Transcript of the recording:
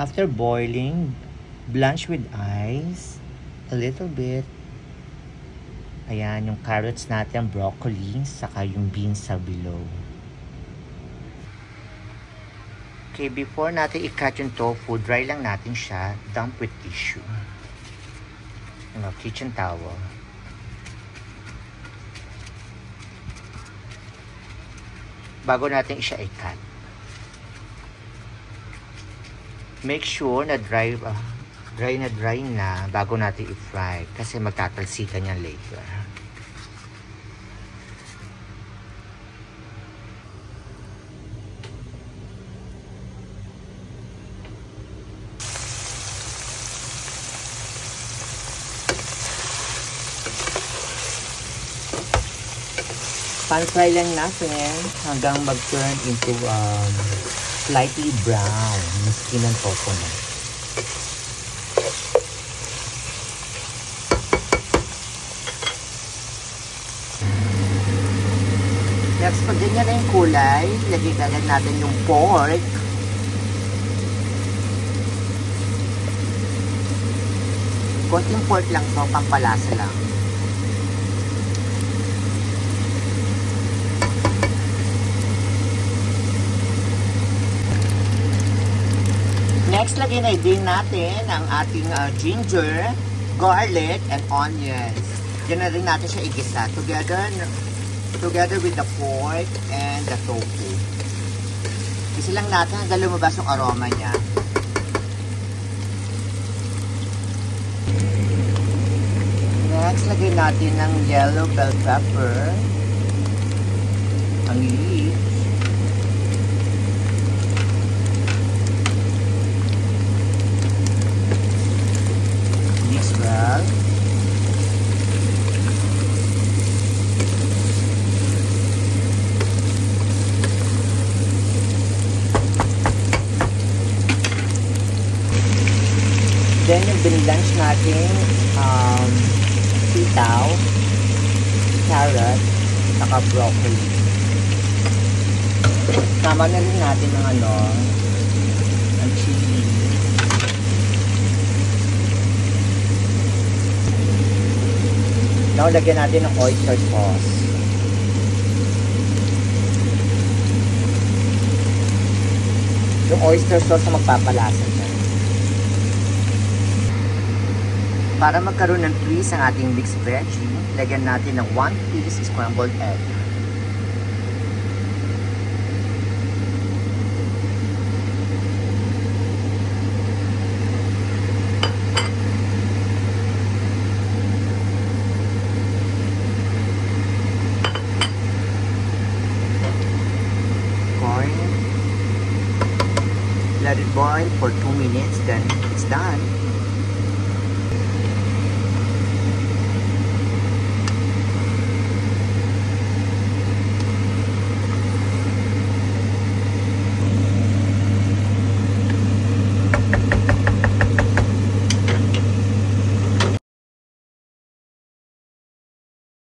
After boiling, blanch with ice, a little bit. Ayan, yung carrots natin, broccoli, saka yung beans sa below. Okay, before natin i-cut yung tofu, dry lang natin siya, damp with tissue. Kitchen towel. Bago natin siya i-cut. Make sure na dry na bago natin i-fry kasi magtatalsikan yan later. Pan-fry lang natin hanggang mag-turn into slightly brown yung skin ng tofu na. Next, pag ganyan na yung kulay, lagyan natin yung pork. Konting pork lang to, pampalasa lang. Next, lagyan na din natin ang ating ginger, garlic, and onions. Diyan na rin natin siya igisa together with the pork and the tofu. Isa lang natin hanggang lumabas yung aroma niya. Next, lagyan natin ng yellow bell pepper, ang leeks, well. Then yung binlanch natin sitaw, carrot, saka broccoli. Tama na rin natin ng ang chili. Now, lagyan natin ng oyster sauce. Yung oyster sauce na magpapalasa niya. Para magkaroon ng twist ang ating mixed veggie, lagyan natin ng 1 piece scrambled egg. Let it boil for 2 minutes, then it's done.